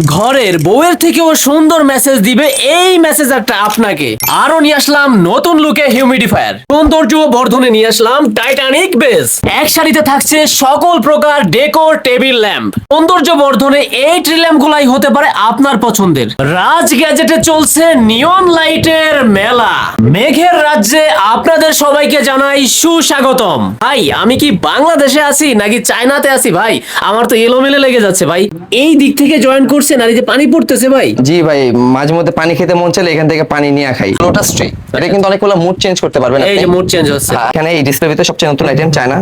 ঘরের বউয়ের থেকেও সুন্দর মেসেজ দিবে এই মেসেজারটা আপনাকে। আরো নিয়ে আসলাম নতুন লুকে হিউমিডিফায়ার, সৌন্দর্য বর্ধনে নিয়ে আসলাম টাইটানিক বেস। এক সারিতে থাকছে সকল প্রকার ডেকোর টেবিল ল্যাম্প। সৌন্দর্য বর্ধনে এই ট্রি ল্যাম্প গুলাই হতে পারে আপনার পছন্দের। রাজ গ্যাজেটে চলছে নিয়ন লাইটের মেলা। মেঘের রাজ্যে আপনাদের সবাইকে জানাই সুস্বাগতম। ভাই আমি কি বাংলাদেশে আছি নাকি চায়নাতে আছি ভাই? আমার তো এলোমেলো লেগে যাচ্ছে ভাই। এই দিক থেকে জয়েন করছেন আর এই যে পানি পড়তেছে ভাই। জি ভাই, মাঝে মধ্যে পানি খেতে মন চাইলে এখান থেকে পানি নিয়ে খাই। লোটাস ট্রি, এটা কিন্তু অনেকগুলো মুড চেঞ্জ করতে পারবেন। এই যে মুড চেঞ্জ হচ্ছে। এখানে এই ডিসপ্লে ভিতরে সবচেয়ে নতুন আইটেম চায়না।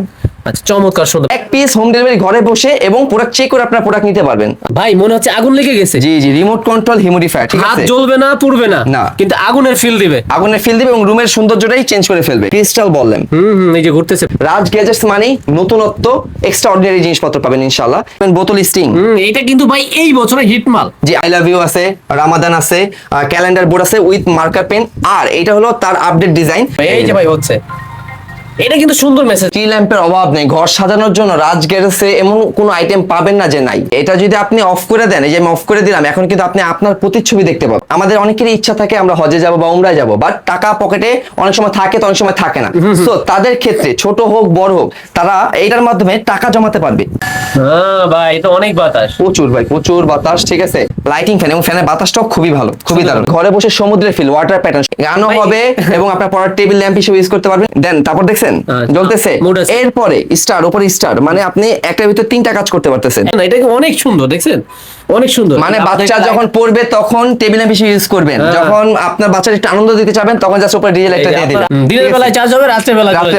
আচ্ছা, চমৎকার সুন্দর। এক পিস হোম ডেলিভারি ঘরে বসে এবং প্রোডাক্ট চেক করে আপনারা প্রোডাক্ট নিতে পারবেন। ভাই মনে হচ্ছে আগুন লেগে গেছে। জি জি, রিমোট কন্ট্রোল হিউমিডিফায়ার, ঠিক হাত আছে? জ্বলবে না, পুড়বে না, না। কিন্তু আগুনের ফিল দিবে। আগুনের ফিল দিবে এবং রুমের সৌন্দর্যটাই চেঞ্জ করে ফেলবে। ক্রিস্টাল বললেন এই যে ঘুরতেছে। রাজ গ্যাজেটস মানে নতুনত্ব, এক্সট্রা অর্ডিনারি জিনিসপত্র পাবেন ইনশাআল্লাহ। বোতল স্টিং, এটা কিন্তু ভাই এই বছরে হিট মাল। জি আই লাভ ইউ আছে, রামাদান আছে, ক্যালেন্ডার বোর্ড আছে উইথ মার্কার পেন। আর এটা হলো তার আপডেট ডিজাইন। এই যে ভাই হচ্ছে, এটা কিন্তু সুন্দর মেসেজ। ট্রি ল্যাম্পের অভাব নেই ঘর সাজানোর জন্য। রাজ গ্যারেজে এমন কোনো আইটেম পাবেন না যে নাই। এটা যদি আপনি অফ করে দেন, এই যে আমি অফ করে দিলাম, এখন কিন্তু আপনি আপনার প্রতিচ্ছবি দেখতে পাবেন। আমাদের অনেকেরই ইচ্ছা থাকে আমরা হজে যাব বা উমরায় যাব, বাট টাকা পকেটে অনেক সময় থাকে তো অনেক সময় থাকে না। সো তাদের ক্ষেত্রে ছোট হোক বড় হোক, তারা এইটার মাধ্যমে টাকা জমাতে পারবে। হ্যাঁ ভাই, এটা অনেক বাতাস। প্রচুর ভাই, প্রচুর বাতাস, ঠিক আছে? লাইটিং ফ্যান, এবং ফ্যানের বাতাসটাও খুবই ভালো, খুবই দারুণ। ঘরে বসে সমুদ্রের ফিল, ওয়াটার প্যাটার্ন গানও হবে এবং আপনার পড়ার টেবিল ল্যাম্প হিসেবে ইউজ করতে পারবেন। দেন তারপর দেখছেন জ্বলতেছে। এরপরে স্টার, উপরে স্টার, মানে আপনি একটার ভিতরে তিনটা কাজ করতে পারতেছেন। এটা অনেক সুন্দর, দেখছেন অনেক সুন্দর। মানে বাচ্চা যখন পড়বে তখন টেবিল ল্যাম্প হিসেবে ইউজ করবেন। যখন আপনার বাচ্চার একটু আনন্দ দিতে চাবেন তখন জাস্ট উপরে ডিজেল একটা দিয়ে দিবেন। দিনের বেলায় চার্জ হবে, রাতের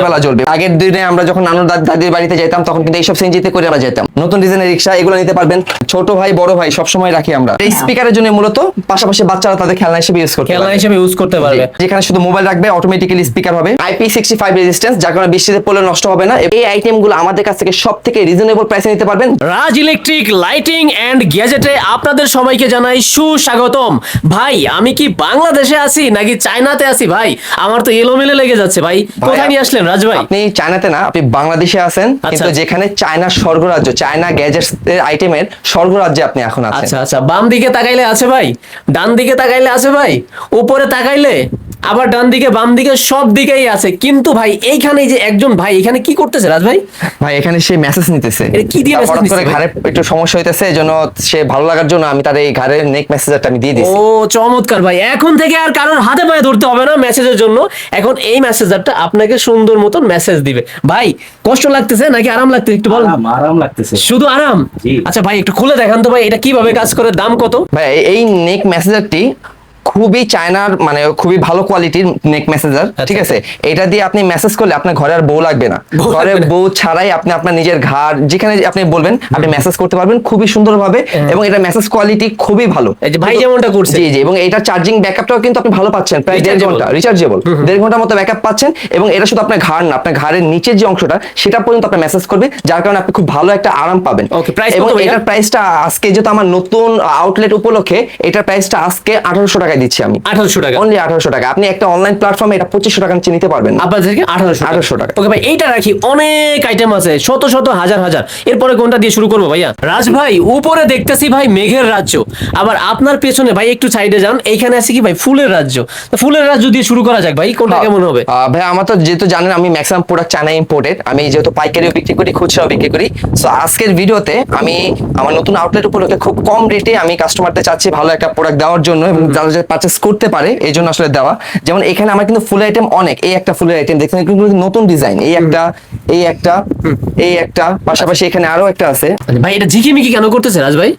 বেলা জ্বলবে। আগের দিনে আমরা যখন নানু দাদির বাড়িতে যেতাম তখন কিন্তু এইসব সিএনজিতে করে আমরা যেতাম। নতুন ডিজাইনের রিক্সা, এগুলো নিতে পারবেন। ছোট ভাই বড় ভাই সবসময় রাখি আমরা। এই স্পিকারের জন্য মূলত, পাশাপাশি বাচ্চারা তাদের খেলনা হিসেবে ইউজ করতে পারবে। যেখানে শুধু মোবাইল রাখবে অটোমেটিক্যালি স্পিকার হবে। IP65 রেজিস্ট্যান্স, যার কারণে বৃষ্টিতে পড়লে নষ্ট হবে না। এই আইটেমগুলো আমাদের কাছ থেকে সবথেকে রিজনেবল প্রাইসে নিতে পারবেন। রাজ ইলেকট্রিক লাইটিং এন্ড গ্যাজেটে আপনাদের সবাইকে জানাই সুস্বাগতম। ভাই আমি কি বাংলাদেশে আছি নাকি চায়নাতে আছি ভাই? আমার তো এলোমেলো লেগে যাচ্ছে ভাই। কোথায় নিয়ে আসলেন রাজ ভাই? আপনি চায়নাতে না, আপনি বাংলাদেশে আছেন, কিন্তু যেখানে চায়না স্বর্গরাজ্য, চায়না গ্যাজেটস এর আইটেমের স্বর্গরাজ্যে আপনি এখন আছেন। আচ্ছা আচ্ছা, বাম দিকে তাকাইলে আছে ভাই, ডান দিকে তাকাইলে আছে ভাই, উপরে তাকাইলে আবার ডান দিকে বাম দিকে সব দিকেই আছে। কিন্তু ভাই এইখানে যে একজন ভাই এখানে কি করতেছে রাজ ভাই? ভাই এখানে সে মেসেজ নিতেছে। কি দিয়ে মেসেজ নিতেছে? ঘরে একটু সমস্যা হইতেছে, এজন্য সে ভালো লাগার জন্য আমি তার এই ঘরের নেক মেসেজটা আমি দিয়ে দিয়েছি। ও চমৎকার ভাই, এখন থেকে আর কারোর হাতে পায়ে ধরতে হবে না মেসেজের জন্য। এখন এই মেসেজারটা আপনাকে সুন্দর মতন মেসেজ দিবে। ভাই কষ্ট লাগতেছে নাকি আরাম লাগতেছে একটু বলুন। আরাম লাগতেছে, শুধু আরাম? আচ্ছা ভাই একটু খুলে দেখান তো ভাই, এটা কিভাবে কাজ করে, দাম কত? ভাই এই নেক মেসেজারটি খুবই চায়নার, মানে খুবই ভালো কোয়ালিটির নেক মেসেজার, ঠিক আছে? এটা দিয়ে আপনি মেসেজ করলে আপনার ঘরে আর বউ লাগবে না। ঘরে বউ ছাড়াই আপনি আপনার নিজের ঘর যেখানে আপনি বলবেন আপনি মেসেজ করতে পারবেন খুবই সুন্দরভাবে। এবং এটা মেসেজ কোয়ালিটি খুবই ভালো, এই যে ভাই যেমনটা করছে। জি জি, এবং এটা চার্জিং ব্যাকআপটাও কিন্তু আপনি ভালো পাচ্ছেন, প্রায় 1.5 ঘন্টা রিচার্জেবল, 1.5 ঘন্টার মতো ব্যাকআপ পাচ্ছেন। এবং এটা শুধু আপনার ঘাড় না, আপনার ঘাড়ের নিচের যে অংশটা সেটা পর্যন্ত আপনি মেসেজ করবে, যার কারণে আপনি খুব ভালো একটা আরাম পাবেন। এবং এটার প্রাইসটা আজকে যেহেতু আমার নতুন আউটলেট উপলক্ষে, এটার প্রাইসটা আজকে 1800 টাকায় দিচ্ছি আমি। 1800 টাকা, অনলি 1800 টাকা। আপনি একটা অনলাইন প্ল্যাটফর্মে এটা 2500 টাকা নিচে নিতে পারবেন। আপনাদেরকে 1800 টাকা। ওকে ভাই, এইটা রাখি, অনেক আইটেম আছে, শত শত হাজার হাজার। এরপরে কোনটা দিয়ে শুরু করবো ভাইয়া? রাজ ভাই উপরে দেখতেছি ভাই মেঘের রাজ্য, আবার আপনার পেছনে ভাই একটু সাইডে যান, এইখানে আছে কি ভাই ফুলের রাজ্য। ফুলের রাজ্য দিয়ে শুরু করা যাক ভাই, কোনটা কেমন হবে? ভাই আমার তো যেহেতু জানেন আমি ম্যাক্সিমাম প্রোডাক্ট চায়না ইম্পোর্টেড, আমি যেহেতু পাইকারিও বিক্রি করি খুচরাও বিক্রি করি। সো আজকের ভিডিওতে আমি আমার নতুন আউটলেট উপলক্ষে খুব কম রেটে আমি কাস্টমারদের চাচ্ছি ভালো একটা প্রোডাক্ট দেওয়ার জন্য, এবং যারা পারচেস করতে পারে এই জন্য আসলে দেওয়া। যেমন এখানে আমার কিন্তু ফুল আইটেম অনেক, এই একটা ফুলের আইটেম দেখছেন, কিন্তু নতুন ডিজাইন, এই একটা, এই একটা, এই একটা, পাশাপাশি এখানে আরো একটা আছে। ভাই এটা ঝিকিমিকি কেন করতেছে রাজ ভাই?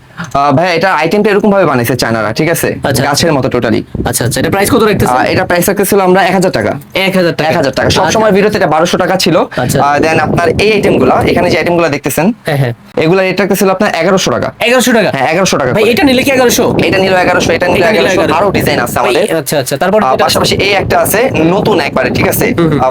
ভাই এটা আইটেমটা এরকম ভাবে বানাইছে চায়নারা, ঠিক আছে? গাছের মতো টোটালি। আচ্ছা আচ্ছা, এটা প্রাইস কত রাখতেছে? এটা প্রাইস রাখতেছিল আমরা 1000 টাকা। 1000 টাকা, 1000 টাকা। সব সময় ভিডিওতে এটা 1200 টাকা ছিল। দেন আপনার এই আইটেমগুলো, এখানে যে আইটেমগুলো দেখতেছেন, হ্যাঁ এগুলা রেট রাখতেছিল আপনার 1100 টাকা। 1100 টাকা? হ্যাঁ 1100 টাকা। ভাই এটা নিলে কি 1100? এটা নিল 1100, এটা নিল 1100, আরো ডিজাইন আছে আমাদের। আচ্ছা আচ্ছা, তারপর পাশাপাশি এই একটা আছে নতুন একবারে, ঠিক আছে?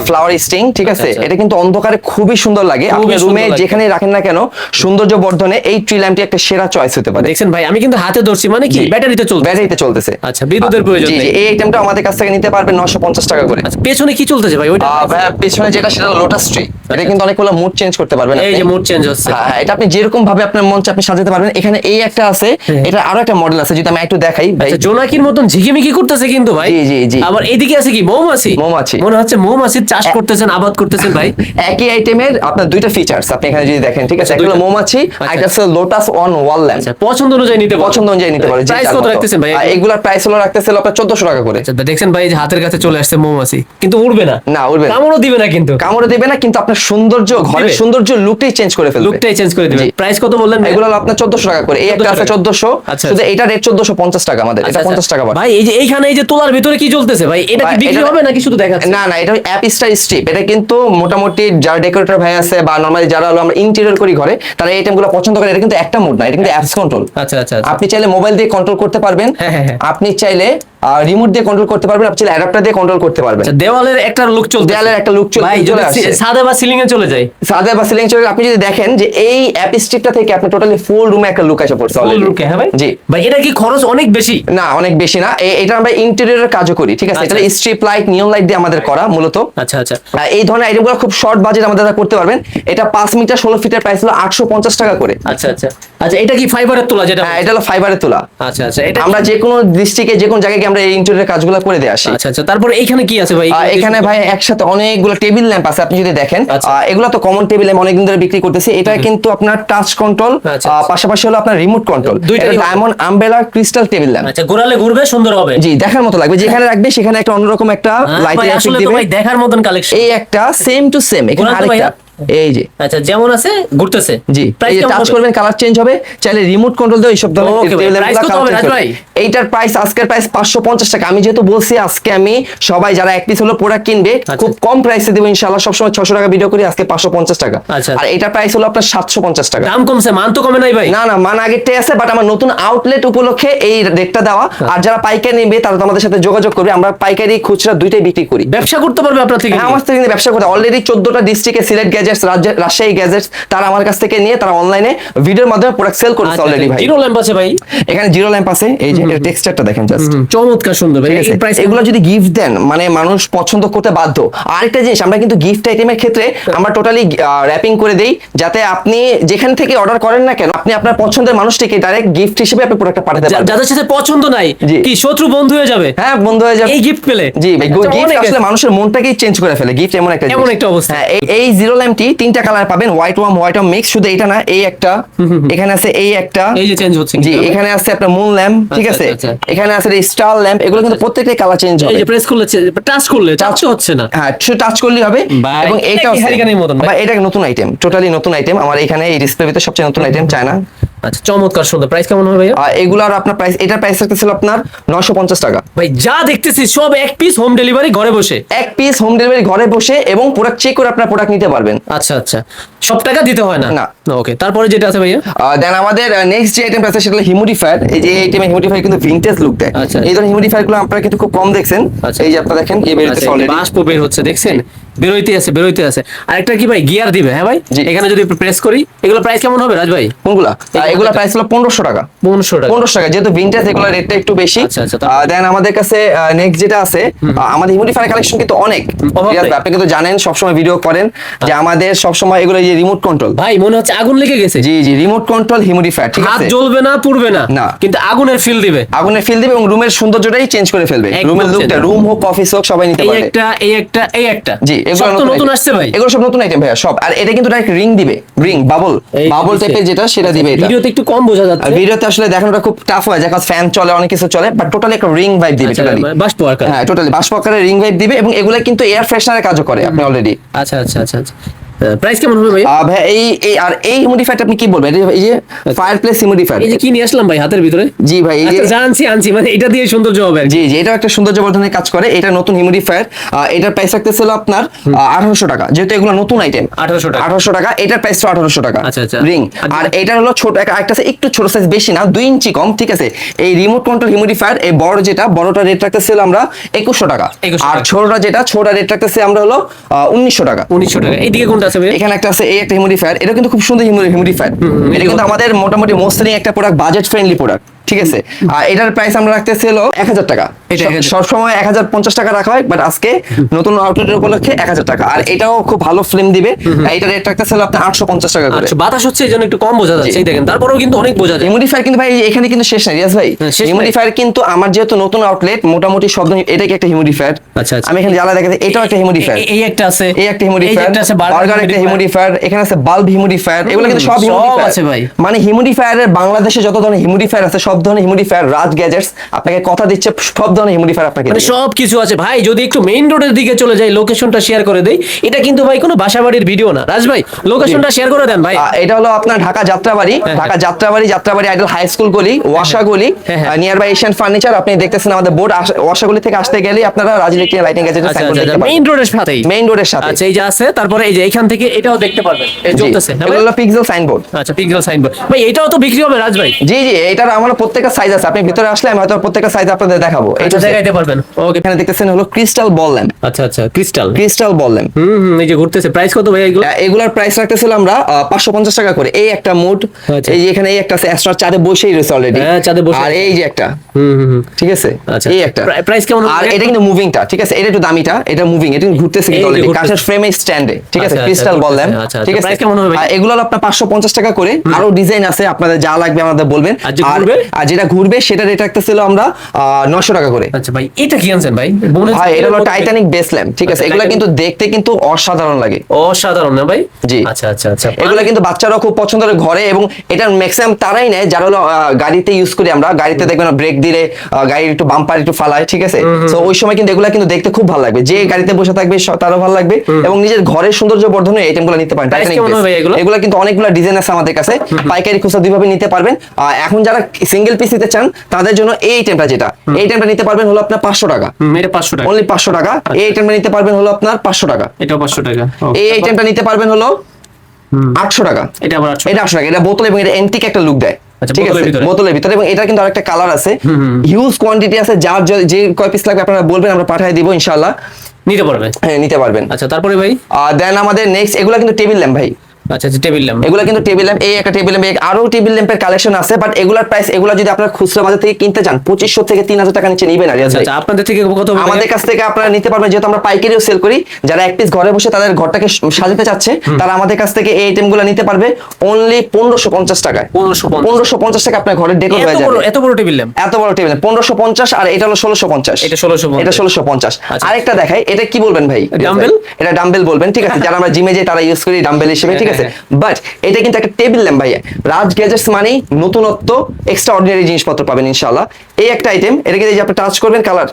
ফ্লাওয়ার স্টিং, ঠিক আছে? এটা কিন্তু অন্ধকারে খুবই সুন্দর লাগে। আপনি রুমে যেখানে রাখেন না কেন, সৌন্দর্য বর্ধনে এই ট্রি ল্যাম্পটি একটা সেরা চয়েস হতে পারে। পারে। দেখছেন ভাই, আমি কিন্তু হাতে ধরছি, মানে কি ব্যাটারিতে চলছে? ব্যাটারিতে চলতেছে। আচ্ছা, বিদ্যুতের প্রয়োজন জি নেই। জি, এই আইটেমটা আমাদের কাছ থেকে নিতে পারবেন 950 টাকা করে। আচ্ছা, পেছনে কি চলতেছে ভাই ওইটা? ভাইয়া পেছনে যেটা সেটা লোটাস ট্রি, এটা কিন্তু অনেকগুলো মুড চেঞ্জ করতে পারবেন এই আপনি। যে মুড চেঞ্জ হচ্ছে। হ্যাঁ হ্যাঁ, এটা আপনি যেরকম ভাবে আপনার মন চায় আপনি সাজাতে পারবেন। এখানে এই একটা আছে, এটা আরো একটা মডেল আছে, যদি আমি একটু দেখাই ভাই। আচ্ছা, জোনাকির মতন ঝিকিমিকি করতেছে কিন্তু ভাই। জি, জি, জি। আবার এইদিকে আছে কি মৌমাছি? মৌমাছি। মনে হচ্ছে মৌমাছির চাষ করতেছেন, আবাদ করতেছেন ভাই। একই আইটেমের আপনার দুইটা ফিচার্স আপনি এখানে যদি দেখেন, ঠিক আছে? একটা হলো দুইটা। মৌমাছি, আর একটা হচ্ছে লোটাস অন ওয়াল ল্যাম্প। আচ্ছা, পছন্দ অনুযায়ী নিতে পারবেন। পছন্দ অনুযায়ী নিতে পারবেন। প্রাইস কত রাখতেছেন ভাই? এগুলার প্রাইস হলো রাখতেছিল আপনার 1400 টাকা করে। আচ্ছা, দেখছেন ভাই, এই যে হাতের কাছে চলে আসছে মৌমাছি, কিন্তু উড়বে না। না, উড়বে না। কামড়ও দিবে না কিন্তু। কামড়ে দেবে না, কিন্তু আপনার সৌন্দর্য, ঘরের দিবে। সৌন্দর্য লুকটাই চেঞ্জ করে ফেলবে। লুকটাই চেঞ্জ করে দিবে। জি। প্রাইস কত বললেন ভাই? এগুলো হলো আপনার 1400 টাকা করে। এই একটা আছে 1400, আচ্ছা, শুধু আচ্ছা। এটা রেট 1450 টাকা আমাদের। এটা আচ্ছা, 50 টাকা বাড়ে। ভাই এই যে এইখানে এই যে তোলার ভিতরে কি চলতেছে ভাই? এটা কি ভাই, বিক্রি এটা- হবে নাকি শুধু দেখাচ্ছে? না না, এটা অ্যাপ স্টার স্ট্রিপ। এটা কিন্তু মোটামুটি যারা ডেকোরেটর ভাই আছে বা নরমালি যারা হলো আমরা ইন্টেরিয়র করি ঘরে, তারা এই আইটেমগুলো পছন্দ করে। এটা কিন্তু একটা মোড না, এটা কিন্তু অ্যাপস কন্ট্রোল। আচ্ছা আচ্ছা আচ্ছা। আপনি চাইলে মোবাইল দিয়ে কন্ট্রোল করতে পারবেন, হ্যাঁ, হ্যাঁ, হ্যাঁ। আপনি চাইলে রিমোট দিয়ে কন্ট্রোল করতে পারবেন, আপনি চাইলে অ্যাডাপ্টার দিয়ে কন্ট্রোল করতে পারবেন। আচ্ছা, দেওয়ালের একটা লুক চলছে। দেয়ালের একটা look ভাই চলে যদি আসছে। সাদা বা সিলিং এ চলে যায়। সাদা বা সিলিং চলে, আপনি যদি দেখেন যে এই অ্যাপ স্ট্রিপটা থেকে আপনি টোটালি ফুল রুমে একটা লুক এসে পড়ছে ফুল already। লুকে, হ্যাঁ ভাই? জি। ভাই এটা কি খরচ অনেক বেশি? না, অনেক বেশি না। এটা আমরা ইন্টেরিয়রের কাজও করি, ঠিক আছে? আচ্ছা। এটা স্ট্রিপ লাইট, নিয়ন লাইট দিয়ে আমাদের করা মূলত। আচ্ছা আচ্ছা। এই ধরনের আইটেমগুলো খুব শর্ট বাজেট আমাদের দ্বারা করতে পারবেন। এটা 5 মিটার 16 ফিটের প্রাইস হলো 850 টাকা করে। আচ্ছা আচ্ছা আচ্ছা, এটা কি ফাইবারের তোলা যেটা? হ্যাঁ, এটা হলো ফাইবারের তোলা। আচ্ছা আচ্ছা, এটা আমরা যে কোনো ডিস্ট্রিক্টে যে কোনো জায়গায় গিয়ে আমরা এই ইন্টেরিয়রের কাজগুলো করে দিয়ে আসি। আচ্ছা আচ্ছা, তারপরে এইখানে কি আছে ভাই? এখানে ভাই একসাথে অনেকগুলো টেবিল ল্যাম্প আছে, আপনি যদি দেখেন। আচ্ছা। এগুলো তো কমন টেবিল ল্যাম্প, অনেকদিন ধরে বিক্রি করতেছি। এটা কিন্তু আপনার টাচ কন্ট্রোল, আচ্ছা, আচ্ছা। পাশাপাশি হলো আপনার রিমোট কন্ট্রোল। দুইটাই হবে। Diamond umbrella crystal table lamp. আচ্ছা, ঘোরালে ঘুরবে, সুন্দর হবে। জি, দেখার মতো লাগবে। যেখানে রাখবে সেখানে একটা অন্যরকম একটা হ্যাঁ, লাইটের ভাই, এফেক্ট আসলে তো দিবে। ভাই দেখার মতন কালেকশন। এই একটা সেম টু সেম, এখানে ঘোরান তো আরেকটা, এই যে। আচ্ছা, যেমন আছে ঘুরতেছে। জি, প্রাইস এই যে টাচ করবেন কালার চেঞ্জ হবে, চাইলে রিমোট কন্ট্রোল দিয়ে এইসব ধরনের Okay ভাই, টেবিল price ল্যাম্পগুলো কত হবে কালার রাজ চেঞ্জ ভাই? হবে। এইটার প্রাইস আজকের প্রাইস 550 টাকা। আমি যেহেতু বলছি আজকে আমি সবাই যারা এক পিস হলো প্রোডাক্ট কিনবে খুব কম প্রাইসে দেব ইনশাআল্লাহ। সবসময় 600 টাকা ভিডিও করি, আজকে 550 টাকা। আচ্ছা। আর এটার প্রাইস হলো আপনার 750 টাকা। দাম কমছে, মান তো কমে নাই ভাই। না না, মান আগেরটাই আছে, বাট আমার নতুন আউটলেট উপলক্ষে এই রেটটা দেওয়া। আর যারা পাইকারি নেবে তারা তো আমাদের সাথে যোগাযোগ করবে। আমরা পাইকারি খুচরা দুইটাই বিক্রি করি। ব্যবসা করতে পারবে আপনার থেকে? হ্যাঁ, আমার থেকে কিন্তু ব্যবসা করতে অলরেডি 14টা ডিস্ট্রিক্টে সিলেট গ্যাজেটস, রাজশাহী গ্যাজেটস, তারা আমার কাছ থেকে নিয়ে তারা অনলাইনে ভিডিওর মাধ্যমে প্রোডাক্ট সেল করছে অলরেডি ভাই। জিরো ল্যাম্প আছে ভাই? এখানে জিরো ল্যাম্প আছে, এই যে এর টেক্সচারটা দেখেন জাস্ট। চমৎকার সুন্দর ভাই। ঠিক আছে, এই প্রাইস এগুলো যদি গিফট দেন মানে মানুষ পছন্দ করতে বাধ্য। আরেকটা জিনিস, আমরা কিন্তু গিফট আইটেমের ক্ষেত্রে আমরা টোটালি র্যাপিং করে দেই, যাতে আপনি যেখান থেকে অর্ডার করেন না কেন আপনি আপনার পছন্দের মানুষটিকে ডাইরেক্ট গিফট হিসেবে আপনি প্রোডাক্টটা পাঠাতে পারবেন। যাদের সাথে পছন্দ নাই, জি। কি শত্রু বন্ধু হয়ে যাবে? হ্যাঁ, বন্ধু হয়ে যাবে এই গিফট পেলে। জি ভাই, আচ্ছা, গিফট অনেক আসলে আছে। মানুষের মনটাকেই চেঞ্জ করে ফেলে। গিফট এমন একটা এমন জিনিস। একটা অবস্থা। হ্যাঁ, এই জিরো ল্যাম্পটি 3টা কালার পাবেন, হোয়াইট ওয়াম মিক্স। শুধু এটা না, এই একটা, এখানে আছে এই একটা, এই যে চেঞ্জ হচ্ছে জি, কিন্তু। এখানে আছে আপনার মুন ল্যাম্প, ঠিক আচ্ছা, আছে? আচ্ছা। এখানে আছে স্টার ল্যাম্প। এগুলো কিন্তু প্রত্যেকটাই কালার চেঞ্জ এই হবে। যে প্রেস করলে, টাচ করলে টাচ হচ্ছে না। হ্যাঁ, শুধু টাচ করলেই হবে। ভাই, এবং এটা এইটাও কি হারিকেনের মতন ভাই? এটা নতুন আইটেম, টোটালি নতুন আইটেম। আমার এখানে এই ডিসপ্লে ভিতরে সবচেয়ে নতুন আইটেম চায়না। আচ্ছা, চমৎকার সুন্দর। প্রাইস কেমন হবে ভাইয়া? এগুলার আপনার প্রাইস, এটার প্রাইস থাকতেছিল আপনার 950 টাকা। ভাই যা দেখতেছি সব এক পিস হোম ডেলিভারি ঘরে বসে। এক পিস হোম ডেলিভারি ঘরে বসে, এবং প্রোডাক্ট চেক করে আপনার প্রোডাক্ট নিতে পারবেন। আচ্ছা আচ্ছা, সব টাকা দিতে হয় না? না। ওকে, তারপরে যেটা আছে ভাইয়া? দেন আমাদের নেক্সট যে আইটেমটা আছে সেটা হলো হিউমিডিফায়ার। এই যে আইটেমে হিউমিডিফায়ার কিন্তু ভিনটেজ লুক দেয়। আচ্ছা। এই ধরনের হিউমিডিফায়ার গুলো আপনারা কিন্তু খুব কম দেখছেন। আচ্ছা। এই যে আপনারা দেখেন, এই বেরোতেছে আচ্ছা, অলরেডি। বাষ্প বের হচ্ছে, দেখছেন? বেরোইতে আছে। আরেকটা কি ভাই, গিয়ার দিবে? হ্যাঁ ভাই, জি। এখানে যদি প্রেস করি, এগুলো প্রাইস কেমন হবে রাজ ভাই? কোনগুলা? এগুলা প্রাইস হলো 1500 টাকা। 1500 টাকা। 1500 টাকা, যেহেতু ভিনটেজ এগুলোর রেটটা একটু বেশি। আচ্ছা, আচ্ছা, দেন আমাদের কাছে নেক্সট যেটা আছে, আমাদের হিউমিডিফায়ার কালেকশন কিন্তু অনেক। অভাব ঠিক আছে, নেই। আপনি কিন্তু জানেন সবসময় ভিডিও করেন যে আমাদের সবসময় এগুলো এই যে রিমোট কন্ট্রোল। ভাই মনে হচ্ছে আগুন লেগে গেছে। জি জি, রিমোট কন্ট্রোল হিউমিডিফায়ার, ঠিক হাত আছে? জ্বলবে না, পুড়বে না, না। কিন্তু আগুনের ফিল দিবে। আগুনের ফিল দিবে এবং রুমের সৌন্দর্যটাই চেঞ্জ করে ফেলবে। একদম রুমের লুকটা, change। রুম হোক অফিস হোক সবাই নিতে এই পারবে। একটা, এই একটা। জি, সব তো নতুন item। আসছে ভাই। এগুলো সব নতুন আইটেম ভাইয়া সব। আর এটা কিন্তু ডাইরেক্ট রিং দিবে, রিং বাবল এই বাবল দিচ্ছে। টাইপের যেটা সেটা দিবে এটা। ভিডিওতে একটু কম বোঝা আর যাচ্ছে। ভিডিওতে আসলে দেখানোটা খুব টাফ হয়, যখন ফ্যান চলে অনেক কিছু চলে, বাট টোটালি একটা রিং ভাইব দিবে আচ্ছা, টোটালি। বাষ্প আকার। হ্যাঁ, টোটালি বাষ্প আকারে রিং ভাইব দিবে, এবং এগুলা কিন্তু এয়ার ফ্রেশনারের কাজও করে আপনি অলরেডি। আচ্ছা আচ্ছা আচ্ছা আচ্ছা, প্রাইস কেমন হবে ভাই? ভাই আর এই হিউমিডিফায়ারটা আপনি কি বলবেন? এই যে ফায়ারপ্লেস হিউমিডিফায়ার। এই যে কি নিয়ে আসলাম ভাই হাতের ভিতরে? জি ভাই, এই যে আচ্ছা, আনছি, মানে এটা দিয়ে সৌন্দর্য হবে আর কি। জি জি, এটাও একটা সৌন্দর্য বর্ধনের কাজ করে। এটা নতুন হিউমিডিফায়ার। এটার প্রাইস রাখতেছিল আপনার 1800 টাকা, যেহেতু এগুলো নতুন আইটেম। 1800 টাকা। 1800 টাকা, এটার প্রাইস 1800 টাকা। আচ্ছা, আচ্ছা। রিং। আচ্ছা। আর এটা হলো ছোট একটা আছে, একটু ছোট সাইজ, বেশি না, 2 ইঞ্চি কম, ঠিক আছে? এই রিমোট কন্ট্রোল হিউমিডিফায়ার, এই বড় যেটা, বড়টা রেট রাখতেছিল আমরা 2100 টাকা। 2100 আর টাকা। ছোটটা যেটা, ছোটটা রেট রাখতেছি আমরা হলো 1900 টাকা। 1900 টাকা। এইদিকে কোনটা আছে ভাই? এখানে একটা আছে, এই একটা হিউমিডিফায়ার, এটা কিন্তু খুব সুন্দর হিউমিডিফায়ার। এটা কিন্তু আমাদের মোটামুটি মোস্টলি একটা প্রোডাক্ট, বাজেট ফ্রেন্ডলি প্রোডাক্ট, ঠিক আছে। আর এটার প্রাইস আমরা রাখতেছি হলো 1000 টাকা। এটা 1000 সবসময় 1050 টাকা রাখা হয়, বাট আজকে নতুন আউটলেটের উপলক্ষে 1000 টাকা। আর এটাও খুব ভালো ফিল্ম দিবে। এটার রেট রাখতেছি হলো আপনার 850 টাকা করে। আচ্ছা, বাতাস হচ্ছে এই জন্য একটু কম বোঝা যাচ্ছে, এই দেখেন, তারপরেও কিন্তু অনেক বোঝা যায়। হিউমিডিফায়ার কিন্তু ভাই এখানে কিন্তু শেষ নাই রিয়াজ ভাই। হ্যাঁ, শেষ নাই। হিউমিডিফায়ার কিন্তু আমার যেহেতু নতুন আউটলেট, মোটামুটি সব ধরনের, এটা কি একটা হিউমিডিফায়ার। আচ্ছা, আচ্ছা। আমি এখানে জ্বালা দেখাচ্ছি, এটাও একটা হিউমিডিফায়ার। এই একটা আছে, এই একটা হিউমিডিফায়ার, একটা আছে, বার্গার একটা হিউমিডিফায়ার, এখানে আছে বাল্ব হিউমিডিফায়ার, এগুলো কিন্তু সব হিউমিডিফায়ার আছে ভাই। মানে হিউমিডিফায়ারের বাংলাদেশে যত ধরনের হিউমিডিফায়ার আছে, সব ধরনের হিউমিডিফায়ার রাজ গ্যাজেটস আপনাকে কথা দিচ্ছে, সব ধরনের হিউমিডিফায়ার আপনাকে মানে দিবে। সব কিছু আছে ভাই। যদি একটু মেইন রোডের দিকে চলে যাই, লোকেশনটা শেয়ার করে দেই। এটা কিন্তু ভাই কোনো বাসাবাড়ির ভিডিও না, রাজ ভাই লোকেশনটা শেয়ার করে দেন ভাই। এটা হলো আপনার Dhaka Jatrabari, Dhaka Jatrabari idol high school গলি, ওয়াসাগলি, হ্যাঁ, হ্যাঁ। Near by Asian furniture. আপনি দেখতেছেন আমাদের বোর্ড, ওয়াসাগলি থেকে আসতে গেলে আপনারা রাজ ইলেকট্রিক লাইটিং গ্যাজেটের আচ্ছা, সাইনবোর্ড আচ্ছা, দেখতে মেইন পাবেন, রোডের সাথেই। মেইন রোডের সাথে। আচ্ছা, এই যে আছে, তারপরে এই যে এখান থেকে এটাও দেখতে পারবেন, এই জি, চলতেছে না ভাই? এগুলো হলো পিক্সেল সাইনবোর্ড। আচ্ছা, পিক্সেল সাইনবোর্ড ভাই, এটাও তো বিক্রি হবে রাজ ভাই? জি জি, এটার আমার প্রত্যেকটা সাইজ আছে, আপনি ভিতরে আসলে আমি হয়তো প্রত্যেকটা সাইজ আপনাদের দেখাবো। এটা দেখাইতে পারবেন? ওকে। এখানে দেখতেছেন হলো ক্রিস্টাল বল ল্যাম্প। আচ্ছা, আচ্ছা, ক্রিস্টাল। ক্রিস্টাল বল ল্যাম্প, এই যে ঘুরতেছে, প্রাইস কত ভাই এগুলো? এগুলার প্রাইস রাখতেছিল আমরা 550 টাকা করে। এই একটা মুড, আচ্ছা। এই যে এখানে এই একটা আছে, অ্যাস্ট্রা চাঁদে বসেই রয়েছে অলরেডি। হ্যাঁ, চাঁদে বসে। আর এই যে একটা, ঠিক আছে, আচ্ছা, এই একটা প্রাইস কেমন হবে? আর এটা কিন্তু মুভিংটা, ঠিক আছে, এটা একটু দামিটা, এটা মুভিং, এটা কিন্তু ঘুরতেছে কিন্তু এই যে অলরেডি ঘুরতেছে। কাঁচের ফ্রেমে স্ট্যান্ডে, ঠিক আছে, আচ্ছা, ক্রিস্টাল আচ্ছা, বল ল্যাম্প, আচ্ছা, ঠিক আচ্ছা, আছে। প্রাইস কেমন হবে ভাই? আর এগুলো হলো আপনার 550 টাকা করে। আরো ডিজাইন আছে, আপনাদের যা লাগবে আমাদের বলবেন। আর যে ঘুরবে? আর যেটা ঘুরবে সেটা রেট রাখতেছিল আমরা 900 টাকা করে। আচ্ছা ভাই, এটা কি আনছেন ভাই? ভাই এটা হলো টাইটানিক বেস ল্যাম্প, ঠিক আছে। আচ্ছা, এগুলো Titanic। কিন্তু দেখতে কিন্তু অসাধারণ লাগে, অসাধারণ না ভাই? জি। আচ্ছা, আচ্ছা, আচ্ছা। এগুলো কিন্তু বাচ্চারাও খুব পছন্দ করে ঘরে, এবং এটা ম্যাক্সিমাম তারাই নেয় যারা হলো গাড়িতে ইউজ করি আমরা। গাড়িতে দেখবেন ব্রেক দিলে গাড়ির একটু বাম্পার একটু ফালায়, ঠিক আছে। তো ওই সময় কিন্তু এগুলা কিন্তু দেখতে খুব ভালো লাগবে, যে গাড়িতে বসে থাকবে তারও ভালো লাগবে, এবং নিজের ঘরের সৌন্দর্য বর্ধনে এই আইটেমগুলো নিতে পারেন। Price টাইটানিক কেমন হবে ভাই এগুলো? এগুলো কিন্তু অনেকগুলো ডিজাইন আছে আমাদের কাছে, পাইকারি খুচরা দুইভাবে নিতে পারবেন। এখন যারা সিঙ্গেল পিস নিতে চান তাদের জন্য এই আইটেমটা, যেটা এই আইটেমটা নিতে পারবেন হলো আপনার 500 টাকা, এটা 500 টাকা। অনলি 500 টাকা। এই আইটেমটা নিতে পারবেন হলো আপনার 500 টাকা। এটাও 500 টাকা। এই আইটেমটা নিতে পারবেন হলো 800 টাকা। এটা আবার 800 এটা 800 টাকা। এটা বোতল এবং এটা এন্টিক একটা লুক দেয়, আচ্ছা, ঠিক আছে, বোতলের ভিতরে। বোতলের ভিতরে। এবং এটা কিন্তু আরেকটা কালার আছে, হিউজ কোয়ান্টিটি আছে, যার যে কয় পিস লাগবে আপনারা বলবেন, আমরা পাঠিয়ে দিব ইনশাআল্লাহ, নিতে পারবে। হ্যাঁ নিতে পারবেন। আচ্ছা, তারপরে ভাই? দেন আমাদের নেক্সট এগুলা কিন্তু টেবিল ল্যাম্প ভাই। আচ্ছা, আচ্ছা, টেবিল ল্যাম্প। এগুলা কিন্তু টেবিল ল্যাম্প, এই একটা টেবিল ল্যাম্প, আরো টেবিল ল্যাম্পের কালেকশন আছে, বাট এগুলার প্রাইস, এগুলা যদি আপনারা খুচরা বাজার থেকে কিনতে চান 2500 থেকে 3000 টাকা নিচে নিবেন না রিয়াজ ভাই। আচ্ছা, আপনাদের থেকে কত হবে? আমাদের কাছ থেকে আপনারা নিতে পারবেন, যেহেতু আমরা পাইকারিও সেল করি। যারা এক পিস ঘরে বসে তাদের ঘরটাকে সাজাতে চাচ্ছে, তারা আমাদের কাছ থেকে এই আইটেমগুলো নিতে পারবে অনলি 1550 টাকায়। 1550 টাকা আপনার ঘরে ডেকোর হয়ে যাবে। এত বড় টেবিল ল্যাম্প? এত বড় টেবিল 1550, আর এটা হলো 1650। এটা 1650। এটা 1650। আচ্ছা। আরেকটা দেখাই, এটা কি বলবেন ভাই? ডাম্বেল? এটা ডাম্বেল বলবেন, ঠিক আছে, যারা আমরা জিমে যাই তারা ইউজ করি ডাম্বেল হিসেবে, ঠিক আছে। বাট এটা কিন্তু একটা টেবিল ল্যাম্প ভাইয়া। রাজ গ্যাজেটস মানেই নতুনত্ব, এক্সট্রা অর্ডিনারি জিনিসপত্র পাবেন ইনশাআল্লাহ। এই একটা আইটেম, এটাকে এই যে আপনি টাচ করবেন, কালার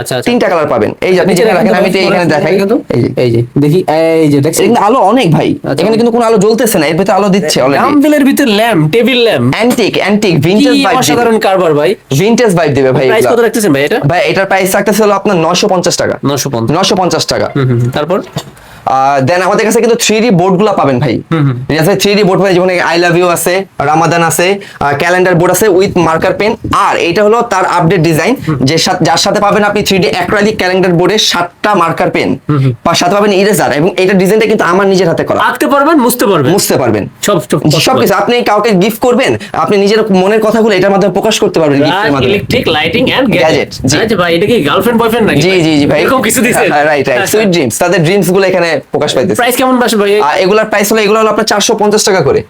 আচ্ছা, আচ্ছা। 3টা কালার পাবেন। এই যে আপনি যেটা রাখেন, আমি তো এখানে দেখাই, এই যে এই যে দেখি, এই যে দেখছেন, এটা কিন্তু আলো অনেক ভাই, এখানে কিন্তু কোনো আলো জ্বলতেছে না, এর ভিতরে আলো দিচ্ছে অলরেডি। ডাম্বেলের ভিতর lamp, table lamp, antique vintage কি ভাইব, অসাধারণ কারবার ভাই। ভিন্টেজ ভাইব দিবে ভাই। প্রাইস এগুলা কত রাখতেছেন ভাই এটা? ভাই এটার প্রাইস রাখতেছে হলো আপনার 950 টাকা। 950 টাকা। তারপর দেন আমাদের কাছে কিন্তু 3D বোর্ড গুলা পাবেন ভাই। ঠিক আছে, 3D বোর্ড পাবেন, যেমন আই লাভ ইউ আছে, রামাদান আছে, ক্যালেন্ডার বোর্ড আছে উইথ মার্কার পেন। আর এটা হলো তার আপডেট ডিজাইন, যার সাথে পাবেন আপনি 3D অ্যাক্রিলিক ক্যালেন্ডার বোর্ডের 7টা মার্কার পেন, আর সাথে পাবেন ইরেজার। এবং এটা ডিজাইনটা কিন্তু আমার নিজের হাতে করা, আঁকতে পারবেন, মুছতে পারবেন, সবকিছু। আপনি কাউকে গিফট করবেন, আপনি নিজের মনের কথাগুলো এটার মাধ্যমে প্রকাশ করতে পারবেন গিফটের মাধ্যমে। Electric lighting and gadget. আচ্ছা ভাই, এটা কি গার্লফ্রেন্ড বয়ফ্রেন্ড নাকি? জি ভাই, এরকম কিছু দিছেন? রাইট সুইট ড্রিমস, তাদের ড্রিমস গুলো এখানে প্রকাশ পাইতেছে। প্রাইস কেমন বাসে ভাই? এগুলার প্রাইস হলো, এগুলো হলো আপনার 450 টাকা করে।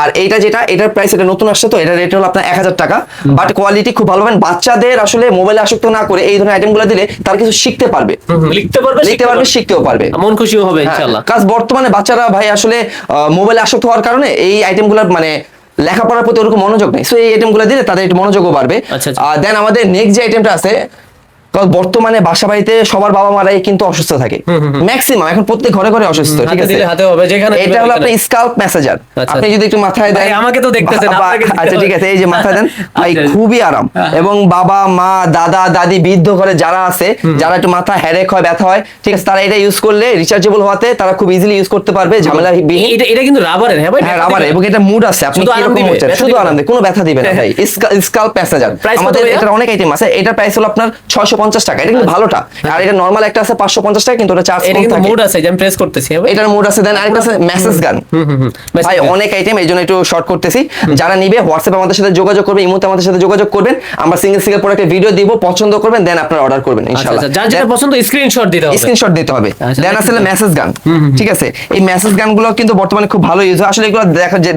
আর এইটা যেটা, এটার প্রাইস, এটা নতুন আসছে তো, এটার রেট হলো আপনার 1000 টাকা। বাট কোয়ালিটি খুব ভালো পাবেন। বাচ্চাদের আসলে মোবাইলে আসক্ত না করে এই ধরনের আইটেমগুলো দিলে তারা কিছু শিখতে পারবে, লিখতে পারবে, শিখতেও পারবে, মন খুশিও হবে ইনশাআল্লাহ। কারণ বর্তমানে বাচ্চারা ভাই আসলে মোবাইলে আসক্ত হওয়ার কারণে এই আইটেমগুলো মানে লেখাপড়ার প্রতি ওরকম মনোযোগ নেই। সো এই আইটেমগুলো দিলে তাদের একটু মনোযোগও বাড়বে। দেন আমাদের নেক্সট যে আইটেমটা আছে, কারণ বর্তমানে বাসা বাড়িতে সবার বাবা মারাই কিন্তু অসুস্থ থাকে, ম্যাক্সিমাম এখন প্রত্যেক ঘরে ঘরে অসুস্থ, ঠিক আছে। এটা হলো আপনার স্কাল্প ম্যাসাজার। আপনি যদি একটু মাথায় দেন, আমাকে তো দেখতেছেন, আচ্ছা ঠিক আছে, এই যে মাথায় দেন ভাই, খুবই আরাম। এবং বাবা মা দাদা দাদি বৃদ্ধ ঘরে যারা আছে, যারা একটু মাথা হেডেক হয়, ব্যথা হয়, ঠিক আছে, তারা এটা ইউজ করলে রিচার্জেবল হওয়াতে তারা খুব ইজিলি ইউজ করতে পারবে, ঝামেলা বিহীন। এটা কিন্তু রাবারের, হ্যাঁ ভাই, হ্যাঁ রাবারের, এবং এটা মুড আছে, আপনি কিরকম হচ্ছে, শুধু আরাম দেয়, কোনো ব্যথা দিবে না ভাই। স্কাল্প ম্যাসাজার আমাদের এটার অনেক আইটেম আছে। এটার প্রাইস হলো আপনার 650 450 টাকা, এটা কিন্তু ভালোটা। আর এটা নরমাল একটা আছে 550 টাকা, কিন্তু ওটা চার্জ এটা কম কিন্তু থাকে। মোড আছে, যে আমি প্রেস করতেছি ভাই। এটার মোড আছে। দেন আরেকটা আছে মেসেজ গান। ভাই অনেক আইটেম, এই জন্য একটু শর্ট করতেছি। যারা নিবে হোয়াটসঅ্যাপে আমাদের সাথে যোগাযোগ করবে, ইমোতে আমাদের সাথে যোগাযোগ করবেন। আমরা সিঙ্গেল প্রোডাক্টের ভিডিও দিব, পছন্দ করবেন, দেন আপনারা অর্ডার করবেন ইনশাআল্লাহ। আচ্ছা, যার যেটা পছন্দ স্ক্রিনশট দিতে হবে। স্ক্রিনশট দিতে হবে। আচ্ছা, দেন আসলে মেসেজ গান, ঠিক আছে। এই মেসেজ গানগুলো কিন্তু বর্তমানে খুব ভালো ইউজ হয়। আসলে এগুলো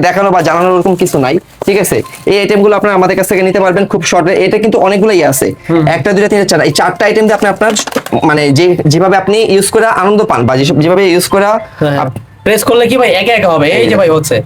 দেখানো বা জানানোর এরকম কিছু নাই, ঠিক আছে। এই আইটেমগুলো আপনারা আমাদের কাছ থেকে নিতে পারবেন খুব শর্টে। এটা কিন্তু অনেকগুলো আছে, একটা দুইটা তিনটা চারটা, এই চারটা আইটেম দিয়ে আপনি আপনার মানে যেভাবে আপনি ইউজ করে আনন্দ পান বা যেভাবে ইউজ করে প্রেস করলে কি ভাই একা একা হবে? এই যে ভাই হচ্ছে,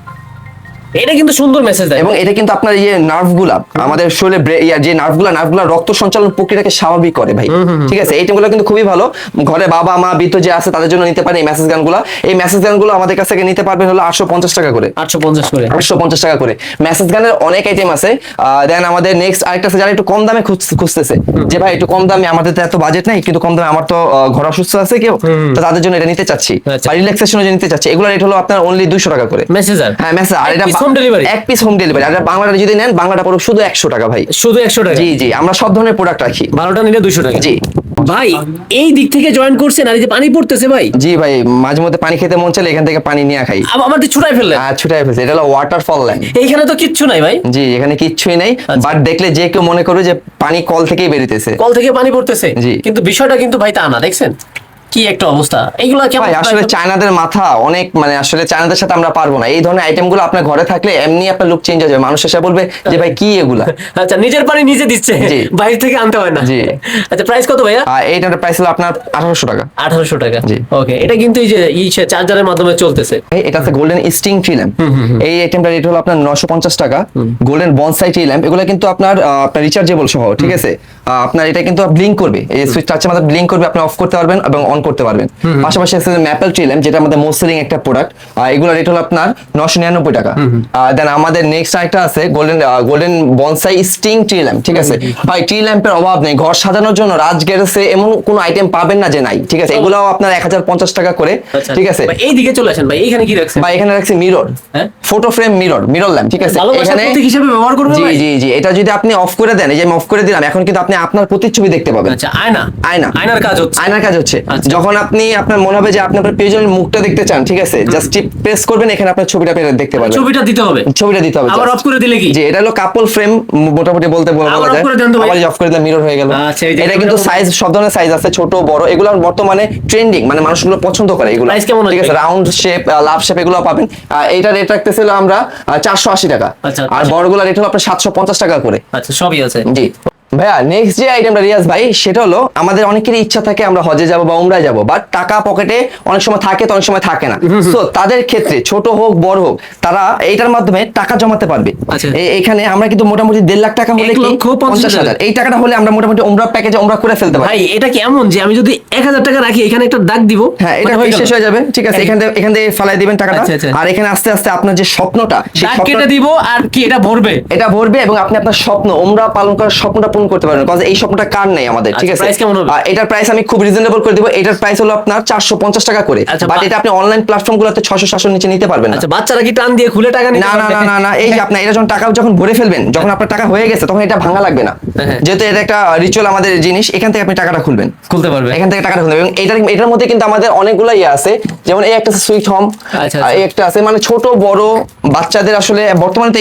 এটা কিন্তু সুন্দর মেসেজ দেয়। এবং এটা কিন্তু আপনার এই নার্ভগুলা আমাদের শরীরে যে নার্ভগুলা রক্ত সঞ্চালন প্রক্রিয়াটাকে স্বাভাবিক করে ভাই, ঠিক আছে। এই আইটেমগুলো কিন্তু খুবই ভালো। ঘরে বাবা মা বৃদ্ধ যে আছে তাদের জন্য নিতে পারেন এই মেসেজ গানগুলো। এই মেসেজ গানগুলো আমাদের কাছ থেকে নিতে পারবেন হলো 850 টাকা করে। 850 টাকা করে মেসেজ গানের অনেক আইটেম আছে। দেন আমাদের নেক্সট আরেকটা আছে, যারা একটু কম দামে খুঁজতেছে যে ভাই একটু কম দামে, আমাদের তো এত বাজেট নাই, কিন্তু কম দামে আমার তো ঘর অসুস্থ আছে কেউ, তো তাদের জন্য এটা নিতে চাচ্ছি বা রিল্যাক্সেশনের জন্য নিতে চাচ্ছি। এগুলো রেট হলো আপনার অনলি 200 টাকা করে মেসেজার। হ্যাঁ মেসেজ, আর এটা হোম ডেলিভারি, এক পিস হোম ডেলিভারি। আর বাংলাটা যদি নেন, বাংলাটা পড়ো শুধু 100 টাকা ভাই, শুধু 100 টাকা। জি জি, আমরা সব ধরনের প্রোডাক্ট রাখি। 12টা নিলে 200 টাকা। জি ভাই এই দিক থেকে জয়েন করছেন, আর এই যে পানি পড়তেছে ভাই। জি ভাই, মাঝে মধ্যে পানি খেতে মন চাইলে এখান থেকে পানি নিয়ে খাই। আমার তো ছুটাই ফেললেন। ছুটাই ফেলছে, এটা হলো ওয়াটারফল ল্যান্ড। এইখানে তো কিচ্ছু নাই ভাই। জি, এখানে কিচ্ছুই নেই, বাট দেখলে যে কেউ মনে করবে যে পানি কল থেকেই বেরিতেছে, কল থেকে পানি পড়তেছে। জি, কিন্তু বিষয়টা কিন্তু ভাই তা না, দেখছেন কি একটা অবস্থা। এইগুলা কেমন ভাই আসলে চায়নাদের মাথা অনেক, মানে আসলে চায়নাদের সাথে আমরা পারবো না। এই ধরনের আইটেমগুলো আপনার ঘরে থাকলে এমনি আপনার লুক চেঞ্জ হয়ে যাবে, মানুষ এসে বলবে যে ভাই কি এগুলা। আচ্ছা, নিজের পানি নিজে দিচ্ছে, বাইরে থেকে আনতে হয় না। জি। আচ্ছা, প্রাইস কত ভাইয়া? এইটার প্রাইস হলো আপনার 1800 টাকা। 1800 টাকা। জি, ওকে। এটা কিন্তু এই যে চার্জারের মাধ্যমে চলতেছে। এটা আছে গোল্ডেন স্টিং ট্রি ল্যাম্প। এই আইটেমটার রেট হলো আপনার 950 টাকা। গোল্ডেন বনসাই ট্রি ল্যাম্প, এগুলো কিন্তু আপনার রিচার্জেবল সহ, ঠিক আছে। আপনার এটা কিন্তু ব্লিঙ্ক করবে, এই সুইচ টাচের মধ্যে ব্লিঙ্ক করবে, আপনি অফ করতে পারবেন এবং অন করতে পারবেন। পাশাপাশি আছে ম্যাপল ট্রি ল্যাম্প, যেটা আমাদের মোস্ট সেলিং একটা প্রোডাক্ট। এগুলো রেট হলো আপনার 999 টাকা। দেন আমাদের নেক্সট আরেকটা আছে golden bonsai sting tree lamp, ঠিক আছে। ভাই ট্রি ল্যাম্পের অভাব নেই, ঘর সাজানোর জন্য রাজ গ্যারেজে এমন কোনো আইটেম পাবেন না যে নাই, ঠিক আছে। এগুলাও আপনার 1050 টাকা করে, ঠিক আছে। এই দিকে চলে আসেন ভাই, এইখানে কি রাখছেন? ভাই এখানে রাখছি mirror, photo frame mirror lamp, ঠিক আছে। এখানে প্রতীক হিসেবে ব্যবহার করবেন। জি জি জি, এটা যদি আপনি অফ করে দেন, এই যে আমি অফ করে দিলাম, এখন কিন্তু আপনি আপনার প্রতিচ্ছবি দেখতে পাবেন। আচ্ছা, আয়নার কাজ হচ্ছে। যখন আপনি আপনার মনে হবে যে আপনি আপনার প্রিয়জনের মুখটা দেখতে চান, ঠিক আছে, জাস্ট টিপ প্রেস করবেন, এখানে আপনার ছবিটা আপনি দেখতে পারবেন। ছবিটা দিতে হবে আবার অফ করে দিলে কি? জি, এটা হলো কাপল ফ্রেম মোটামুটি বলা যায়। আবার অফ করে দিলে মিরর হয়ে গেল। এটা কিন্তু সাইজ, সব ধরনের সাইজ আছে, ছোট বড়। এগুলো বর্তমানে ট্রেন্ডিং, মানে মানুষগুলো পছন্দ করে এগুলো, ঠিক আছে। রাউন্ড শেপ, লাভ শেপ এগুলো পাবেন। এইটা রেট রাখতেছিল আমরা 480 টাকা। আর বড়গুলো রেট হলো আপনার 750 টাকা করে। আচ্ছা, সবই আছে। জি ভাইয়া, নেক্সট যে আইটেমটা রিয়াজ ভাই, সেটা হলো আমাদের অনেকেরই ইচ্ছা থাকে আমরা হজে যাব বা উমরায় যাব, বাট টাকা পকেটে অনেক সময় থাকে, তো অনেক সময় থাকে না। সো তাদের ক্ষেত্রে ছোট হোক বড় হোক, তারা এইটার মাধ্যমে টাকা জমাতে পারবে। এখানে আমরা কিন্তু মোটামুটি 1.5 লাখ টাকা হলে কি 50,000, এই টাকাটা হলে আমরা মোটামুটি উমরা প্যাকেজে উমরা করে ফেলতে পারি। ভাই এটা কি এমন যে আমি যদি 1000 টাকা রাখি, এখানে একটা দাগ দিব, হ্যাঁ এটা শেষ হয়ে যাবে, ঠিক আছে। এখান থেকে ফালাই দিবেন টাকাটা, আর এখানে আস্তে আস্তে আপনার যে স্বপ্নটা, সেই স্বপ্নটা দিব, আর কি এটা ভরবে এবং আপনি আপনার স্বপ্ন উমরা পালন করার স্বপ্নটা পূরণ করতে পারবেন। কারণ এই স্বপ্নটা কার নেই আমাদের, ঠিক আছে। প্রাইস কেমন হবে? এটার প্রাইস আমি খুব রিজনেবল করে দিব। এটার প্রাইস হলো আপনার 450 টাকা করে, বাট এটা আপনি অনলাইন প্ল্যাটফর্মগুলোতে 600-700 নিচে নিতে পারবেন না। আচ্ছা, বাচ্চারা কি টান দিয়ে খুলে টাকা নিতে পারবে? না, এই যে আপনি এটা যখন ভরে ফেলবেন, যখন আপনার টাকা হয়ে গেছে, তখন এটা ভাঙা লাগবে না, যেহেতু এটা একটা রিচুয়াল আমাদের জিনিস। এখান থেকে আপনি টাকাটা খুলতে পারবেন, এখান থেকে টাকাটা খুলবেন। এবং এটার মধ্যে কিন্তু আমাদের অনেকগুলো আছে, যেমন এই একটা সুইট হোম, এই একটা আছে, মানে ছোট বড় বাচ্চাদের আসলে বর্তমানে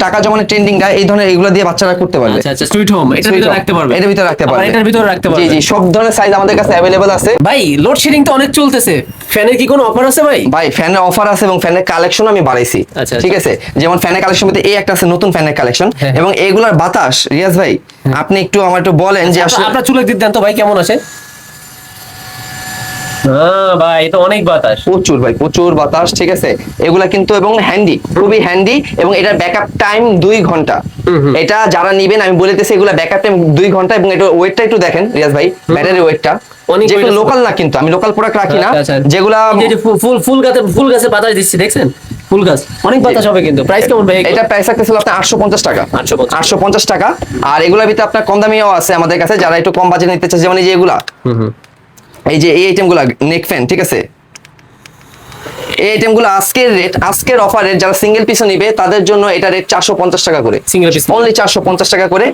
টাকা জমানোর ট্রেন্ডিংটা এই ধরনের, এগুলো দিয়ে বাচ্চারা করতে পারবে। আচ্ছা, সুইট হোম এটার ভিতরে রাখতে পারবে, এটার ভিতরে রাখতে পারবে, এটার ভিতরে রাখতে পারবে। জি জি, সব ধরনের সাইজ আমাদের কাছে अवेलेबल আছে। ভাই লোডশেডিং তো অনেক চলতেছে, ফ্যানের কি কোনো অফার আছে ভাই? ভাই ফ্যানের অফার আছে এবং ফ্যানের কালেকশন আমি বাড়াইছি, ঠিক আছে। যেমন ফ্যানের কালেকশন মধ্যে এই একটা আছে নতুন ফ্যানের কালেকশন, এবং এগুলার বাতাস রিয়াজ ভাই আপনি একটু আমার একটু বলেন যে আসলে আপনার চুলে দিতে দেন তো ভাই, কেমন আছে? ভাই এটা অনেক বাতাস, প্রচুর বাতাস, ঠিক আছে। এগুলা কিন্তু এবং হ্যান্ডি, খুবই হ্যান্ডি, এবং এটার ব্যাকআপ টাইম 2 ঘন্টা। এটা যারা নিবেন আমি বলেতেছি, এগুলা ব্যাকআপ টাইম 2 ঘন্টা। এবং এটা ওয়েটটা একটু দেখেন রিয়াজ ভাই, ব্যাটারি ওয়েটটা যেগুলো লোকাল না, কিন্তু আমি লোকাল প্রোডাক্ট রাখি না, যেগুলা ফুল গাছে বাতাস দিচ্ছি, দেখছেন ফুল গাছ, অনেক বাতাস হবে। কিন্তু প্রাইস কেমন ভাই? এটা প্রাইস রাখতেছিল আপনার 850 টাকা। 850 টাকা। আর এগুলোর ভিতরে আপনার কম দামিও আছে আমাদের কাছে, যারা একটু কম বাজেট নিতে চায়, যেমন এই যে এগুলা, এই যে এই আইটেমগুলা নেক ফ্যান, ঠিক আছে। এই আইটেম গুলো আজকের রেট, আজকের অফার রেট, যারা সিঙ্গেল পিসও নিবে তাদের জন্য এটা রেট 450 টাকা করে, সিঙ্গেল পিস অনলি 450 টাকা করে।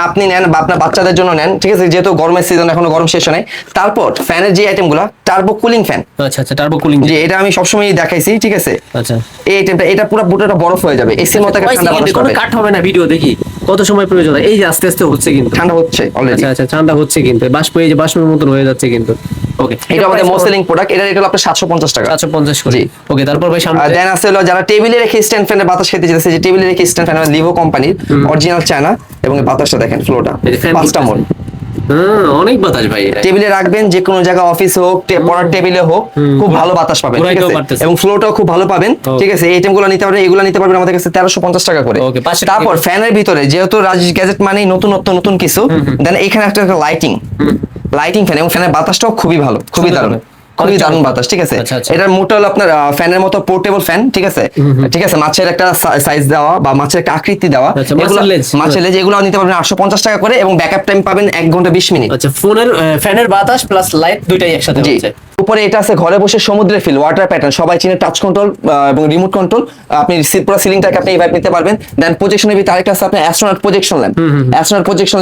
আপনি নেন বা আপনার বাচ্চাদের জন্য নেন, ঠিক আছে, যেহেতু গরমের সিজন, এখনো গরম শেষ হয় নাই। তারপর ফ্যানের যে আইটেম গুলা, টার্বো কুলিং ফ্যান। আচ্ছা আচ্ছা, টার্বো কুলিং, যে এটা আমি সবসময় দেখাইছি, ঠিক আছে। আচ্ছা, এই আইটেমটা, এটা পুরো বুটাটা বরফ হয়ে যাবে, এসির মতো একটা ঠান্ডা বাতাস কোনো পাবে। কাট হবে না, ভিডিও দেখি কত সময় প্রয়োজন হয়। এই যে আস্তে আস্তে হচ্ছে কিন্তু, ঠান্ডা হচ্ছে অলরেডি। আচ্ছা আচ্ছা, ঠান্ডা হচ্ছে কিন্তু, বাষ্প, এই যে বাষ্পের মতন হয়ে যাচ্ছে কিন্তু। ওকে, এটা আমাদের মোস্ট সেলিং প্রোডাক্ট, এটা রেট হলো আপনার 750 টাকা। 750 করে। জি। ওকে, তারপর ভাই সামনে দেন আছে হলো যারা টেবিলে রেখে স্ট্যান্ড ফ্যানের বাতাস খেতে চাইছে, যে টেবিলে রেখে স্ট্যান্ড ফ্যান লিভো কোম্পানির অরিজিনাল চায়না, এবং এই বাতাসটা দেখেন ফ্লোটা এই যে fan 5টা মোড। অনেক বাতাস ভাই এটা। টেবিলে রাখবেন, যে কোনো জায়গা, অফিস হোক, পড়ার টেবিলে হোক, খুব ভালো বাতাস পাবেন, ঠিক ঘুরাইতেও আছে, পারতেছে। এবং ফ্লোটাও খুব ভালো পাবেন, ঠিক আছে। এই আইটেমগুলো নিতে পারবেন, এগুলো নিতে পারবেন আমাদের কাছে 1350 টাকা করে। Okay, 500 টাকা। তারপর ফ্যানের ভিতরে, যেহেতু রাজেশ গ্যাজেট মানেই নতুন কিছু, দেন এখানে একটা লাইটিং ফ্যান, এবং ফ্যানের বাতাসটাও খুবই ভালো, খুবই দারুণ, খুবই দারুণ বাতাস, ঠিক আছে। আচ্ছা, আচ্ছা। এটার মোটর হলো আপনার ফ্যানের মতো পোর্টেবল ফ্যান, ঠিক আছে, ঠিক আছে। মাছের একটা সাইজ দেওয়া বা মাছের একটা আকৃতি দেওয়া, আচ্ছা, এগুলো মাছের মাছের লেজ, এগুলো নিতে পারবেন 850 টাকা করে, এবং ব্যাকআপ টাইম পাবেন 1 ঘন্টা 20 মিনিট। আচ্ছা, ফোনের ফ্যানের বাতাস প্লাস লাইট দুইটাই একসাথে জি। হচ্ছে। উপরে এটা আছে ঘরে বসে সমুদ্রের ফিল, ওয়াটার প্যাটার্ন, সবাই চিনে, টাচ কন্ট্রোল এবং রিমোট কন্ট্রোল। আপনি পুরো সিলিংটাকে আপনি এইভাবে নিতে পারবেন। দেন প্রজেকশনের ভিতরে আরেকটা আছে আপনার অ্যাস্ট্রোনট প্রজেকশন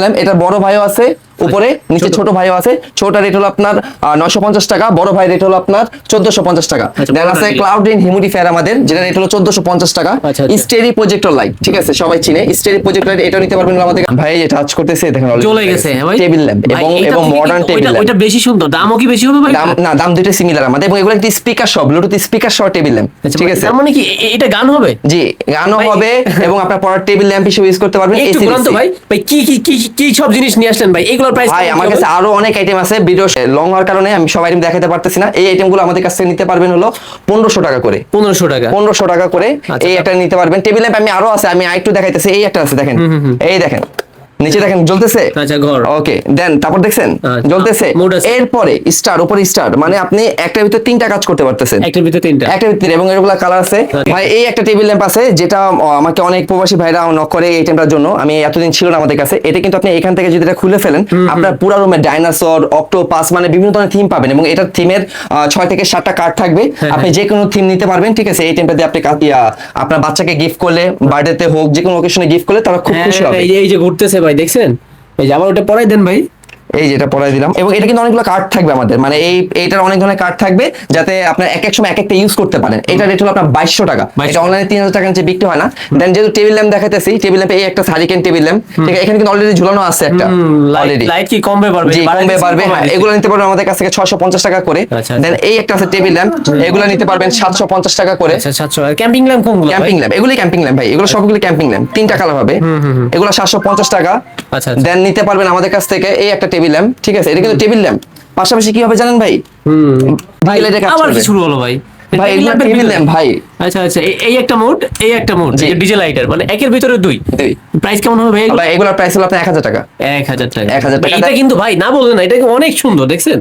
ল্যাম্প, এটা বড় ভাইও আছে উপরে, নিচে ছোট ভাইও আছে। ছোট রেট হলো আপনার 950 টাকা, বড় ভাই রেট হলো আপনার 1450 টাকা। আচ্ছা, দেন আছে ক্লাউড ইন হিউমিডিফায়ার আমাদের, যেটা রেট হলো 1450 টাকা। আচ্ছা, আচ্ছা। স্টেরি প্রজেক্টর লাইট, ঠিক আছে, সবাই চিনে স্টেরি প্রজেক্টর লাইট, এটা নিতে পারবেন আমাদের। ভাই এটা টাচ করতেছে, দেখেন চলে গেছে ভাই। টেবিল ল্যাম্প, ভাই, এবং এটা থেকে মডার্ন কিন্তু টেবিল ল্যাম্প। ওইটা বেশি সুন্দর, দামও কি বেশি হবে ভাই? দাম দুটো সিমিলার আমাদের, এবং এগুলো একটি স্পিকার সহ, ব্লুটুথ স্পিকার সহ টেবিল ল্যাম্প, আচ্ছা, ঠিক ভাই, আছে। তার মানে কি এটা গান হবে? জি, গানও ভাই, হবে, এবং আপনার পড়ার টেবিল ল্যাম্প হিসেবে ইউজ করতে পারবেন। একটু বলুন তো ভাই, ভাই কি কি কি কি সব জিনিস নিয়ে আসলেন ভাই? এগুলোর প্রাইস ভাই আমার কাছে আরো অনেক আইটেম আছে, ভিডিও লং হওয়ার কারণে আমি সব আইটেম দেখাতে পারতেছি না। এই আইটেমগুলো আমাদের কাছ থেকে নিতে পারবেন হলো 1500 টাকা করে। 1500 টাকা। 1500 টাকা করে আচ্ছা, এই একটা নিতে পারবেন। টেবিল ল্যাম্প আমি আরো আছে, আমি আরেকটু দেখাইতেছি। এই একটা আছে, দেখেন, এই দেখেন, নিচে দেখেন জ্বলতেছে। আচ্ছা, ঘর। ওকে, দেন তারপর দেখছেন আচ্ছা, জ্বলতেছে। মোড আছে। এরপরে স্টার, উপরে স্টার, মানে আপনি একটার ভিতরে 3টা কাজ করতে পারতেছেন, একটার ভিতরে 3টা। একটা ভিতরে, এবং এগুলা কালার আছে। ভাই এই একটা টেবিল ল্যাম্প আছে, যেটা আমাকে অনেক প্রবাসী ভাইরা নক করে এই টেমটার জন্য, আমি এতদিন ছিল না আমাদের কাছে। এটা কিন্তু আপনি এখান থেকে যদি এটা খুলে ফেলেন, আপনার পুরো রুমে ডাইনোসর, অক্টোপাস, মানে বিভিন্ন ধরনের থিম পাবেন, এবং এটার থিমের 6 থেকে 7টা কার্ড থাকবে। আপনি যে কোনো থিম নিতে পারবেন, ঠিক আছে। এই টেমটা দিয়ে আপনি আপনার বাচ্চাকে গিফট করলে, বার্থডেতে হোক, যে কোনো ওকেশনে গিফট করলে তারা খুব খুশি হবে। এই যে ঘুরতেছে ভাই, দেখছেন? এই যে আবার ওটা পরাই দেন ভাই। এই যে এটা পড়াই দিলাম, এবং এটা কিন্তু অনেকগুলো কার্ড থাকবে আমাদের, মানে এইটার অনেক ধরনের কার্ড থাকবে, যাতে আপনার এক সময় এক একটা ইউজ করতে পারেন। এটা রেট হলো আপনার 2200 টাকা। এটা অনলাইনে 3000 টাকার নিচে বিক্রি হয় না। দেন যেহেতু টেবিল ল্যাম্প দেখাইতেছি, টেবিল ল্যাম্পে এই একটা হারিকেন টেবিল ল্যাম্প, ঠিক আছে, এখানে কিন্তু অলরেডি ঝুলানো আছে একটা, অলরেডি লাইট কি কমবে পারবে? জি, কমবে পারবে, হ্যাঁ। এগুলো নিতে পারবেন আমাদের কাছ থেকে 650 টাকা করে। আচ্ছা, দেন এই একটা আছে টেবিল ল্যাম্প, এগুলো নিতে পারবেন 750 টাকা করে। আচ্ছা, 700। আর ক্যাম্পিং ল্যাম্প কোনগুলো ভাই? ক্যাম্পিং ল্যাম্প, এগুলি ক্যাম্পিং ল্যাম্প ভাই, এগুলো সবগুলো ক্যাম্পিং ল্যাম্প, 3টা কালার হবে, এগুলো 750 টাকা। আচ্ছা, দেন নিতে পারবেন আমাদের কাছ থেকে এই একটা টেবিল ল্যাম্প, ঠিক আছে। এটা কিন্তু টেবিল ল্যাম্প, পাশাপাশি কি হবে জানেন ভাই? ভাই লাইটের কাজ আবার করবে। কি শুরু হলো ভাই? ভাই এগুলো টেবিল ল্যাম্প ভাই। আচ্ছা আচ্ছা, এই একটা মোড, এই একটা মোড, জি। ডিজে লাইটার, মানে একের ভিতরে দুই। দুই। প্রাইস কেমন হবে ভাই? ভাই এগুলোর প্রাইস হলো আপনার 1000 টাকা। 1000 টাকা। 1000 টাকা। এটা কিন্তু ভাই না বললেন না, এটা কিন্তু অনেক সুন্দর, দেখছেন?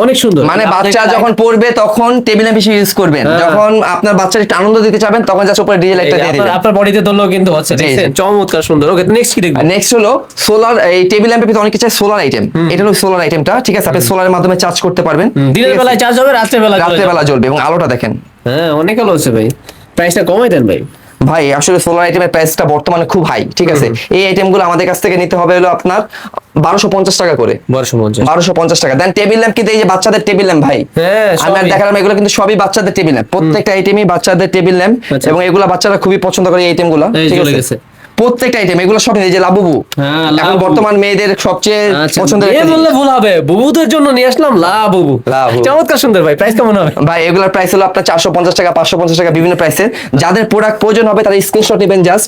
অনেক সুন্দর। মানে বাচ্চা যখন পড়বে তখন টেবিল ল্যাম্প হিসেবে ইউজ করবেন, যখন আপনার বাচ্চার একটু আনন্দ দিতে চাবেন তখন জাস্ট উপরে ডিজে লাইটটা দিয়ে দিবেন। আপনার বডিতে ধরলেও কিন্তু হচ্ছে, দেখছেন? চমৎকার সুন্দর। ওকে, নেক্সট কি দেখব? নেক্সট হলো সোলার। এই টেবিল ল্যাম্পের ভিতরে অনেক কিছু সোলার আইটেম, এটা হলো সোলার আইটেমটা, ঠিক আছে। আপনি সোলারের মাধ্যমে চার্জ করতে পারবেন, দিনের বেলায় চার্জ হবে, রাত্রে বেলা জ্বলবে, এবং আলোটা দেখেন। হ্যাঁ, অনেক আলো আছে ভাই। প্রাইসটা কমাই দেন ভাই। ভাই আসলে সোলার আইটেমের প্রাইসটা বর্তমানে খুব হাই, ঠিক আছে। এই আইটেমগুলো আমাদের কাছ থেকে নিতে হবে হলো আপনার 1250 টাকা করে। 1250 টাকা। দেন টেবিল ল্যাম্প কিন্তু এই যে বাচ্চাদের টেবিল ল্যাম্প ভাই, হ্যাঁ, আমি আর দেখালাম, এগুলো কিন্তু সবই বাচ্চাদের টেবিল ল্যাম্প, প্রত্যেকটা আইটেমই বাচ্চাদের টেবিল ল্যাম্প, আচ্ছা। এবং এগুলো বাচ্চারা খুবই পছন্দ করে এই আইটেমগুলো, ঠিক আছে। প্রত্যেকটা আইটেম এগুলো সব, এই যে লাবুবু, হ্যাঁ, এখন লাবুবু। বর্তমান মেয়েদের সবচেয়ে আচ্ছা, পছন্দের এ একটা বললে জিনিস। ভুল হবে, বুবুদের জন্য নিয়ে আসলাম লাবুবু। লাবুবু। চমৎকার সুন্দর ভাই। প্রাইস কেমন হবে ভাই এগুলোর প্রাইস হলো আপনার 450 টাকা, 550 টাকা, বিভিন্ন প্রাইসের। যাদের প্রোডাক্ট প্রয়োজন হবে তারা স্ক্রিনশট নেবেন জাস্ট।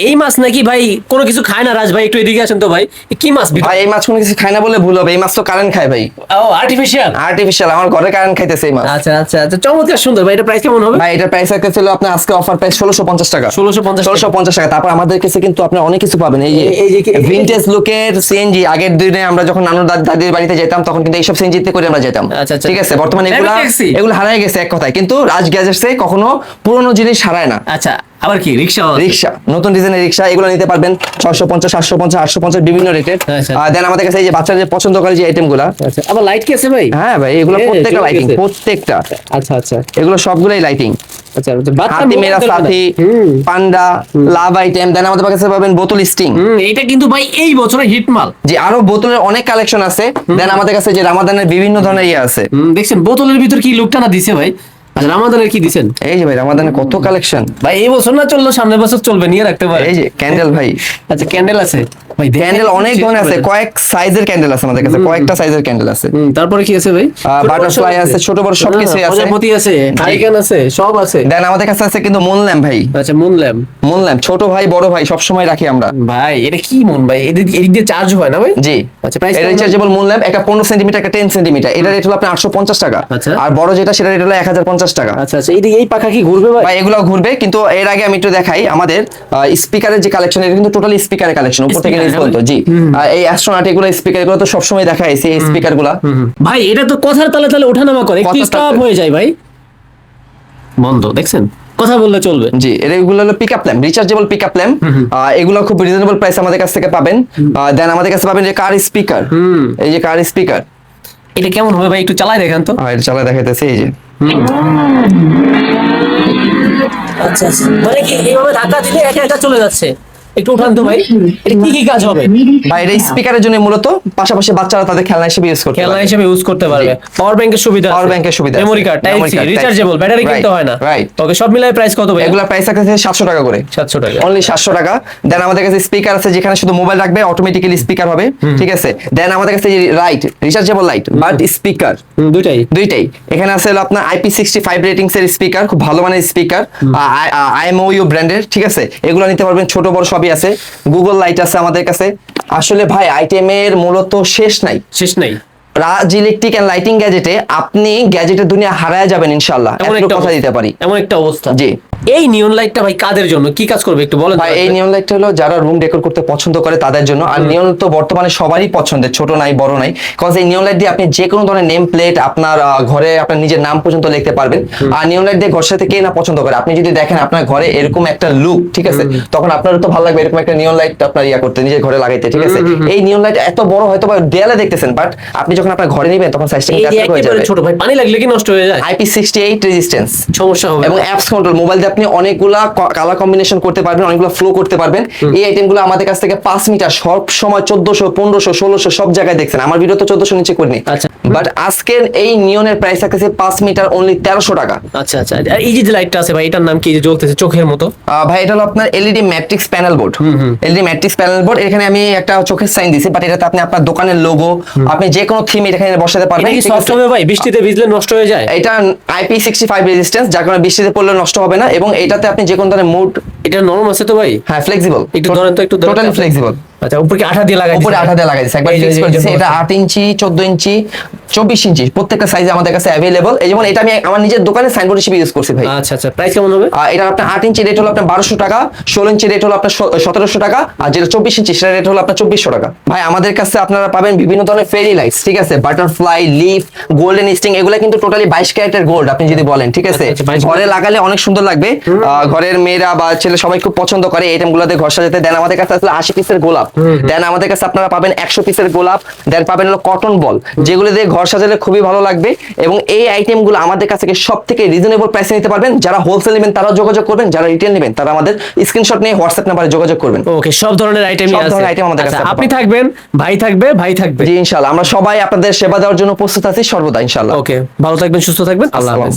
এই মাছ নাকি ভাই কোনো কিছু খায় না? রাজ ভাই একটু এদিকে আসেন তো ভাই। এ কি মাছ? ভাই এই মাছ কোনো কিছু খায় না বলে ভুল হবে, এই মাছ তো কারেন্ট খায় ভাই, ও, আর্টিফিশিয়াল। আর্টিফিশিয়াল, আমার ঘরে কারেন্ট খাইতেছে এই মাছ। আচ্ছা আচ্ছা আচ্ছা, চমৎকার সুন্দর ভাই। এটা প্রাইস কেমন হবে? ভাই এটার প্রাইস ছিল আপনার আজকে অফার প্রাইস 1650 টাকা। 1650 1650 টাকা। তারপর আমাদেরকে শোকেসে কিন্তু আপনার অনেক কিছু পাবেন। এই এই যে যে ভিনটেজ লুকের সিএনজি, আগের দিনে আমরা যখন নানু দাদির বাড়িতে যেতাম তখন কিন্তু এইসব সিএনজিতে করে আমরা যেতাম। আচ্ছা, আচ্ছা। ঠিক আছে, বর্তমানে ট্যাক্সি। এগুলো হারায় গেছে এক কথায়, কিন্তু রাজ গ্যাজেটসে কখনো পুরনো জিনিস হারায় না। আচ্ছা, আবার কি রিকশা? রিকশা, নতুন ডিজাইনের রিকশা, এগুলো নিতে পারবেন 650, 750, 850 বিভিন্ন রেটের। আচ্ছা। দেন আমাদের কাছে এই যে বাচ্চাদের পছন্দ করে যে আইটেম গুলা। আচ্ছা, আবার লাইট কি আছে ভাই? হ্যাঁ ভাই, এগুলো প্রত্যেকটা চলে লাইটিং, গেছে। প্রত্যেকটা আচ্ছা, আচ্ছা, এগুলো সবগুলোই লাইটিং। আচ্ছা। বাচ্চা হাতি মেরা সাথী, পান্ডা, লাভ আইটেম। দেন আমাদের কাছে পাবেন বোতল স্টিং। এইটা কিন্তু ভাই এই বছরের হিট মাল। যে আরো বোতলের অনেক কালেকশন আছে। দেন আমাদের কাছে যে রামাদানের বিভিন্ন ধরনের ইয়ে আছে। দেখছেন বোতলের ভিতর কি লুকটা না দিছে ভাই? আচ্ছা, রামাদানের কি দিছেন? এই যে ভাই রামাদানের কত কালেকশন ভাই এই বছর না চললো, সামনের বছর চলবে, নিয়ে রাখতে পারে। এই যে ক্যান্ডেল ভাই, আচ্ছা, ক্যান্ডেল আছে ভাই? ক্যান্ডেল অনেক ধরনের আছে, কয়েক সাইজের ক্যান্ডেল আছে আমাদের কাছে, কয়েকটা সাইজের ক্যান্ডেল আছে। তারপরে কি আছে ভাই? বাটারফ্লাই আছে, ছোট বড় সবকিছুই আছে। প্রজাপতি আছে, হারিকেন আছে, সব আছে। দেন আমাদের কাছে আছে কিন্তু মুন ল্যাম্প ভাই। আচ্ছা, মুন ল্যাম্প। মুন ল্যাম্প ছোট ভাই বড় ভাই সব সময় রাখি আমরা। ভাই এটা কি মন ভাই? এদিক দিয়ে চার্জ হয় না ভাই? জি। আচ্ছা, প্রাইস এটা রিচার্জেবল মুন ল্যাম্প, একটা 15 সেন্টিমিটার, একটা 10 সেন্টিমিটার। এটা রেট হলো আপনার 850 টাকা। আচ্ছা। আর বড় যেটা সেটা রেট হলো 1050 টাকা। আচ্ছা, আচ্ছা। এই পাখা কি ঘুরবে ভাই? ভাই এগুলো ঘুরবে, কিন্তু এর আগে আমি একটু দেখাই আমাদের স্পিকারের যে কালেকশন, এটা কিন্তু টোটালি স্পিকারের কালেকশন উপর থেকে নিচ পর্যন্ত। জি। এই অ্যাস্ট্রোনট এগুলো স্পিকার, এগুলো তো সবসময় দেখাইছি এই স্পিকার গুলা। ভাই এটা তো কথার তালে তালে ওঠানামা করে, একটু কথার স্টপ তালে- হয়ে যায় ভাই। বন্ধ, দেখছেন? কথা বললে চলবে। জি, এগুলো হলো pickup lamp, rechargeable pickup lamp. এগুলো খুব রিজনেবল প্রাইস আমাদের কাছ থেকে পাবেন। দেন আমাদের কাছে পাবেন যে কার স্পিকার। এই যে কার স্পিকার, এটা কেমন হবে ভাই? একটু চালায় দেখান তো। এটা চালা দেখাইতেছে। এই যে আচ্ছা, আচ্ছা। মানে কি এইভাবে ধাক্কা দিলে একা একা চলে যাচ্ছে? একটু উঠান তো ভাই। এটা কি কি কাজ হবে? ভাই এটা স্পিকারের জন্য মূলত, পাশাপাশি বাচ্চারা তাদের খেলনা হিসেবে ইউজ করতে খেলনা পারে। হিসেবে ইউজ করতে পারবে। পাওয়ার ব্যাংকের সুবিধা আছে। পাওয়ার ব্যাংকের সুবিধা আছে। Memory card, type Memory C, card, rechargeable, Type-C, battery কিনতে right, হয় না। right. ওকে, সব মিলাই প্রাইস কত ভাই? এগুলা প্রাইস আছে 700 টাকা করে। 700 টাকা। অনলি 700 টাকা। দেন আমাদের কাছে স্পিকার আছে যেখানে শুধু মোবাইল রাখবে, অটোমেটিক্যালি স্পিকার হবে। ঠিক আছে। দেন আমাদের কাছে light, rechargeable light but speaker দুইটাই। এখানে আছে হলো আপনার IP65 রেটিংস এর স্পিকার, খুব ভালো মানের স্পিকার, IMOU ব্র্যান্ডের। ঠিক আছে, এগুলো নিতে পারবেন, ছোট বড় সবই আছে। গুগল লাইট আছে আমাদের কাছে। আসলে ভাই আইটেমের মূলত শেষ নাই। রাজ ইলেকট্রিক এন্ড লাইটিং গ্যাজেটে আপনি গ্যাজেটের দুনিয়া হারায় যাবেন ইনশাআল্লাহ, এত কথা দিতে পারি। এমন একটা অবস্থা। জি। এই নিয়ন লাইটটা ভাই কাদের জন্য, কি কাজ করবে একটু বলেন। ভাই এই নিয়ন লাইটটা হলো যারা রুম ডেকোর করতে পছন্দ করে তাদের জন্য। আর নিয়ন তো বর্তমানে সবারই পছন্দের, ছোট নাই বড় নাই। কজ এই নিয়ন লাইট দিয়ে আপনি যে কোনো ধরনের নেম প্লেট, আপনার ঘরে আপনার নিজের নাম পর্যন্ত লিখতে পারবেন। আর নিয়ন লাইট দিয়ে ঘর সাথে কে না পছন্দ করে? আপনি যদি দেখেন আপনার ঘরে এরকম একটা লুক, ঠিক আছে, তখন আপনারও তো ভালো লাগবে এরকম একটা নিয়ন লাইট আপনার করতে, নিজের ঘরে লাগাইতে। ঠিক আছে, এই নিয়ন লাইট এত বড় হয়তো বা দেয়ালে দেখতেছেন, বাট আপনি যখন আপনার ঘরে নেবেন তখন সাইজটা কিন্তু এত হয়ে যাবে। ছোট ভাই, পানি লাগলে কি নষ্ট হয়ে যায়? IP68 রেজিস্ট্যান্স, সমস্যা হবে। এবং অ্যাপস কন্ট্রোল, মোবাইল দিয়ে আপনি অনেকগুলা কালার কম্বিনেশন করতে পারবেন, অনেকগুলো ফ্লো করতে পারবেন। এই আইটেমগুলো আমাদের কাছ থেকে 5 মিটার সব সময় 1400, 1500, 1600 সব জায়গায় দেখছেন। আমার ভিডিও তো 1400 নিচে করিনি। আচ্ছা। বাট আজকের এই নিয়নের প্রাইস থাকতেছে 5 মিটার অনলি 1300 টাকা। আচ্ছা, আচ্ছা। আর এই যে লাইটটা আছে ভাই, এটার নাম কি? এই যে জ্বলতেছে চোখের মতো। ভাই এটা হলো আপনার LED matrix panel board. LED matrix panel board, এখানে আমি একটা চোখের সাইন দিছি, বাট এটাতে আপনি আপনার দোকানের লোগো, আপনি যে কোনো থিম এখানে বসাতে পারবেন। এটা কি ঠিক সফট আছে? হবে ভাই? বৃষ্টিতে ভিজলে নষ্ট হয়ে যায়? এটা IP65 রেজিস্ট্যান্স, যার কারণে বৃষ্টিতে পড়লে নষ্ট হবে না। এবং এটাতে আপনি যে কোনো ধরনের মুড, এটা নরম আছে তো ভাই? হ্যাঁ ফ্লেক্সিবল, একটু ধরেন তো, একটু ধরেন। Totally flexible. আচ্ছা, উপরে কি আঠা দিয়ে লাগাই উপরে দিছেন? আঠা দিয়ে লাগাই দিছে, একবার এই যে- ফিক্স করে এই যে দিছে। এটা বলছেন। 8 ইঞ্চি, 14 ইঞ্চি, 24 ইঞ্চি প্রত্যেকটা সাইজে আমাদের কাছে অ্যাভেলেবল। এই যেমন এটা আমি আমার নিজের দোকানে সাইনবোর্ড হিসেবে ইউজ করছি ভাই। আচ্ছা, আচ্ছা। প্রাইস কেমন হবে? এটা আপনার 8 ইঞ্চি রেট হলো আপনার 1200 টাকা, 16 ইঞ্চি রেট হলো আপনার 1700 টাকা, আর যেটা 24 ইঞ্চি সেটা রেট হলো আপনার 2400 টাকা। ভাই আমাদের কাছে আপনারা পাবেন বিভিন্ন ধরনের ফেরি লাইটস, ঠিক আছে, বাটারফ্লাই, লিফ, গোল্ডেন স্টিং, এগুলো কিন্তু টোটালি 22 ক্যারেটের গোল্ড আপনি যদি বলেন। ঠিক আছে, আচ্ছা, 22 ঘরে লাগালে অনেক সুন্দর লাগবে। ঘরের মেয়েরা বা ছেলে সবাই খুব পছন্দ করে এই আইটেমগুলোতে ঘর সাজাতে। দেন আমাদের কাছে আসলে 80 পিসের গোলাপ। দেন আমাদের কাছে আপনারা পাবেন 100 পিসের গোলাপ। দেন পাবেন হলো কটন বল, যেগুলো দিয়ে ঘর সাজালে খুবই ভালো লাগবে। এবং এই আইটেমগুলো আমাদের কাছ থেকে সব থেকে রিজনেবল প্রাইসে নিতে পারবেন। যারা হোলসেল নেবেন তারা যোগাযোগ করবেন, যারা রিটেল নেবেন তারা আমাদের স্ক্রিনশট নিয়ে হোয়াটসঅ্যাপ নাম্বারে যোগাযোগ করবেন। ওকে, সব ধরনের আইটেমই সব আছে। ধরনের item আমাদের কাছে আচ্ছা, আছে। আপনি থাকবেন, ভাই থাকবে, ভাই থাকবে। জি ইনশাআল্লাহ, আমরা সবাই আপনাদের সেবা দেওয়ার জন্য প্রস্তুত আছি সর্বদা ইনশাআল্লাহ। ওকে, ভালো থাকবেন, সুস্থ থাকবেন। আল্লাহ হাফেজ।